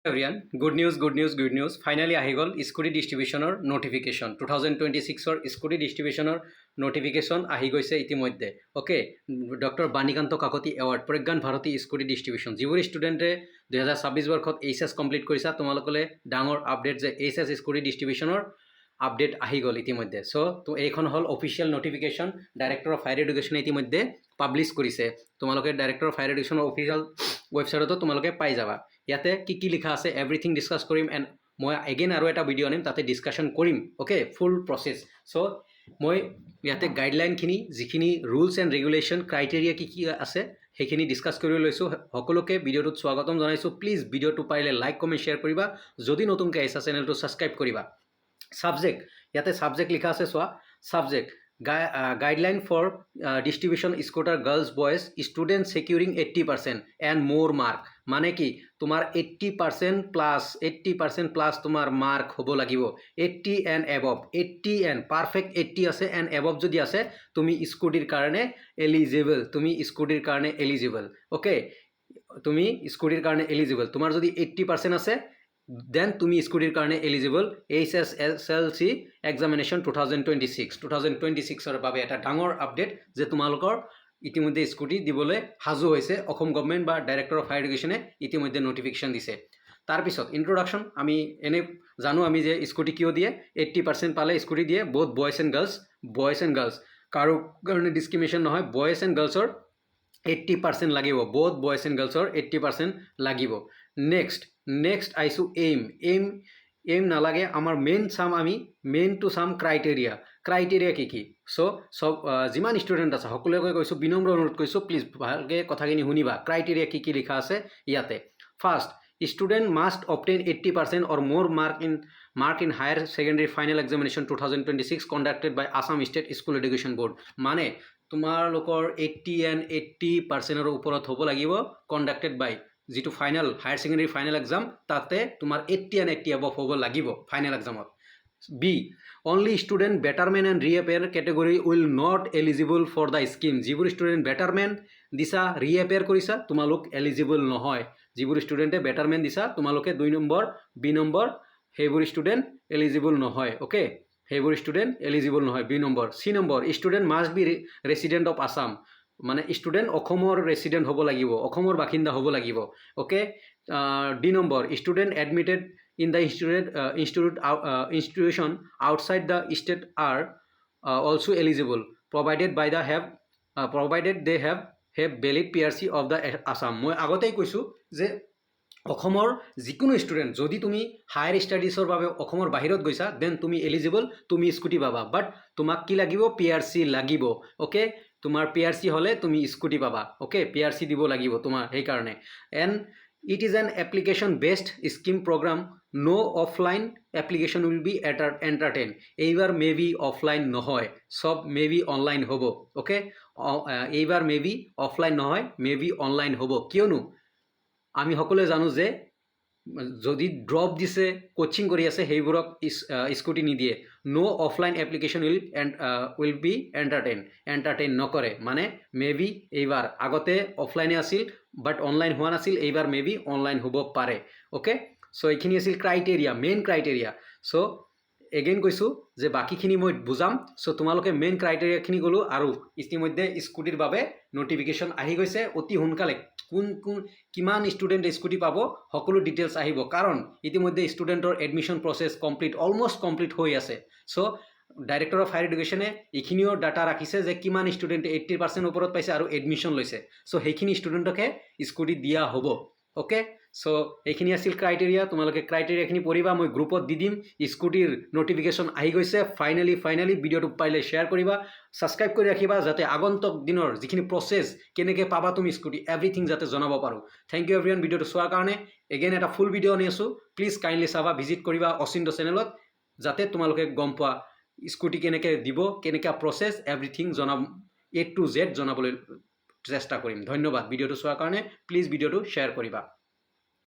everyone good news finally আহি গ'ল scooty ডিষ্ট্ৰিবিউশ্যনৰ নটিফিকেশ্যন 2026 স্কুটি ডিষ্ট্ৰিবিউশ্যনৰ নটিফিকেশ্যন আহি গৈছে ইতিমধ্যে okay doctor Banikanta Kakati award Pragyan Bharati scooty distribution যিবোৰ ষ্টুডেণ্টে 2026 বৰ্ষত এইচএছ কমপ্লিট কৰিছা তোমালোকলৈ ডাঙৰ আপডেট যে এইচএছ স্কুটি ডিষ্ট্ৰিবিউশ্যনৰ আপডেট আহি গ'ল ইতিমধ্যে তো এইখন হ'ল official notification director of higher এডুকেশ্যনে ইতিমধ্যে পাব্লিছ কৰিছে তোমালোকে ডাইৰেক্টৰ অফ হায়াৰ এডুকেশ্যনৰ অফিচিয়েল ৱেবছাইটতো তোমালোকে পাই যাবা ইয়াতে কি লিখা আছে এভৰিথিং ডিছকাছ কৰিম এণ্ড মই এগেইন আৰু এটা ভিডিঅ' আনিম তাতে ডিছকাশ্যন কৰিম অ'কে ফুল প্ৰচেছ চ' মই ইয়াতে গাইডলাইনখিনি যিখিনি ৰুলছ এণ্ড ৰেগুলেশ্যন ক্ৰাইটেৰিয়া কি আছে সেইখিনি ডিছকাছ কৰি লৈছোঁ সকলোকে ভিডিঅ'টোত স্বাগতম জনাইছোঁ প্লিজ ভিডিঅ'টো পাৰিলে লাইক কমেণ্ট শ্বেয়াৰ কৰিবা যদি নতুনকৈ আহিছা চেনেলটো ছাবস্ক্ৰাইব কৰিবা ছাবজেক্ট ইয়াতে ছাবজেক্ট লিখা আছে চোৱা subject guideline for distribution scooter girls boys student securing 80% and more mark মানে কি তোমাৰ 80% প্লাছ তোমাৰ মাৰ্ক হ'ব লাগিব 80 এণ্ড এবভ 80 এণ্ড পাৰফেক্ট 80 আছে এণ্ড এবভ যদি আছে তুমি স্কুটিৰ কাৰণে এলিজিবল অ'কে তুমি স্কুটিৰ কাৰণে এলিজিবল তোমাৰ যদি 80% আছে দেন তুমি স্কুটিৰ কাৰণে এলিজিবল HSLC এক্সামিনেশ্যন 2026ৰ বাবে এটা ডাঙৰ আপডেট যে তোমালোকৰ ইতিমধ্যে স্কুটি দিবলৈ সাজু হৈছে অসম গভৰ্ণমেণ্ট বা ডাইৰেক্টৰ অফ হায়াৰ এডুকেশ্যনে ইতিমধ্যে নটিফিকেশ্যন দিছে তাৰপিছত ইন্ট্ৰডাকশ্যন আমি এনে জানো আমি যে স্কুটি কিয় দিয়ে 80% পালে স্কুটি দিয়ে বোথ বয়েজ এণ্ড গাৰ্লছ কাৰো কাৰণে ডিছক্ৰিমিনেশ্যন নহয় বয়েজ এণ্ড গাৰ্লছৰ 80% লাগিব বোথ বয়েজ এণ্ড গাৰ্লছৰ 80% লাগিব নেক্সট আহিছোঁ এইম নালাগে আমাৰ মেইন টু চাম ক্ৰাইটেৰিয়া কি চ' চব যিমান ষ্টুডেণ্ট আছে সকলোকে কৈছোঁ বিনম্ৰ অনুৰোধ কৰিছোঁ প্লিজ ভালকৈ কথাখিনি শুনিবা ক্ৰাইটেৰিয়া কি লিখা আছে ইয়াতে first student must obtain 80% or more mark in higher secondary final examination 2026 conducted by Assam state school education board মানে তোমালোকৰ 80% ওপৰত হ'ব লাগিব কণ্ডাক্টেড বাই যিটো final higher secondary final exam তাতে তোমাৰ 80 এবভ হ'ব লাগিব ফাইনেল এক্সামত be only student betterment and reappear category will not eligible for the scheme যিবোৰ ষ্টুডেণ্ট বেটাৰমেণ্ট দিছা ৰিএপেয়াৰ কৰিছা তোমালোক এলিজিবল নহয় যিবোৰ ষ্টুডেণ্টে বেটাৰমেণ্ট দিছা তোমালোকে 2 নম্বৰ বি নম্বৰ সেইবোৰ ষ্টুডেণ্ট এলিজিবল নহয় অ'কে সেইবোৰ ষ্টুডেণ্ট এলিজিবল নহয় B number C number student must be resident of Assam মানে ষ্টুডেণ্ট অসমৰ ৰেচিডেণ্ট হ'ব লাগিব অসমৰ বাসিন্দা হ'ব লাগিব okay D number student admitted in the institution outside the state R also' eligible provided they have valid PRC of the Assam মই আগতেই কৈছোঁ যে অসমৰ যিকোনো ষ্টুডেণ্ট যদি তুমি হায়াৰ ষ্টাডিজৰ বাবে অসমৰ বাহিৰত গৈছা দেন তুমি এলিজিবল তুমি স্কুটি পাবা বাট তোমাক কি লাগিব PRC লাগিব অ'কে তোমাৰ PRC হ'লে তুমি স্কুটি পাবা অ'কে PRC দিব লাগিব তোমাৰ সেইকাৰণে and it is an application based scheme program no' offline application will be entertain এইবাৰ মে বি অফলাইন নহয় চব মে বি অনলাইন হ'ব অ'কে এইবাৰ মে বি অফলাইন নহয় মে বি অনলাইন হ'ব কিয়নো আমি সকলোৱে জানো যে যদি ড্ৰপ দিছে কোচিং কৰি আছে সেইবোৰক স্কুটি নিদিয়ে no' offline application will be entertain নকৰে মানে মে বি এইবাৰ আগতে অফলাইনে আছিল বাট অনলাইন হোৱা নাছিল এইবাৰ মে বি অনলাইন হ'ব পাৰে অ'কে চ' এইখিনি আছিল মেইন ক্ৰাইটেৰিয়া চ' এগেইন কৈছোঁ যে বাকীখিনি মই বুজাম চ' তোমালোকে মেইন ক্ৰাইটেৰিয়াখিনি ক'লোঁ আৰু ইতিমধ্যে স্কুটিৰ বাবে নটিফিকেশ্যন আহি গৈছে অতি সোনকালে কিমান ষ্টুডেণ্টে স্কুটি পাব সকলো ডিটেইলছ আহিব কাৰণ ইতিমধ্যে ষ্টুডেণ্টৰ এডমিশ্যন প্ৰচেছ অলমষ্ট কমপ্লিট হৈ আছে চ' ডাইৰেক্টৰ অফ হায়াৰ এডুকেশ্যনে এইখিনিও ডাটা ৰাখিছে যে কিমান ষ্টুডেণ্টে 80% ওপৰত পাইছে আৰু এডমিশ্যন লৈছে চ' সেইখিনি ষ্টুডেণ্টকে স্কুটি দিয়া হ'ব অ'কে চ' এইখিনি আছিল ক্ৰাইটেৰিয়া তোমালোকে ক্ৰাইটেৰিয়াখিনি পঢ়িবা মই গ্ৰুপত দি দিম স্কুটিৰ নটিফিকেশ্যন আহি গৈছে ফাইনেলি ভিডিঅ'টো পাৰিলে শ্বেয়াৰ কৰিবা ছাবস্ক্ৰাইব কৰি ৰাখিবা যাতে আগন্তুক দিনৰ যিখিনি প্ৰচেছ কেনেকৈ পাবা তুমি স্কুটি এভৰিথিং যাতে জনাব পাৰোঁ থেংক ইউ এভৰিৱান ভিডিঅ'টো চোৱাৰ কাৰণে এগেইন এটা ফুল ভিডিঅ' আনি আছোঁ প্লিজ কাইণ্ডলি চাবা ভিজিট কৰিবা অচিন্ত চেনেলত যাতে তোমালোকে গম পোৱা স্কুটি কেনেকৈ দিব কেনেকৈ প্ৰচেছ এভৰিথিং জনাম A to Z জনাবলৈ চেষ্টা কৰিম ধন্যবাদ ভিডিঅ'টো চোৱাৰ কাৰণে প্লিজ ভিডিঅ'টো শ্বেয়াৰ কৰিবা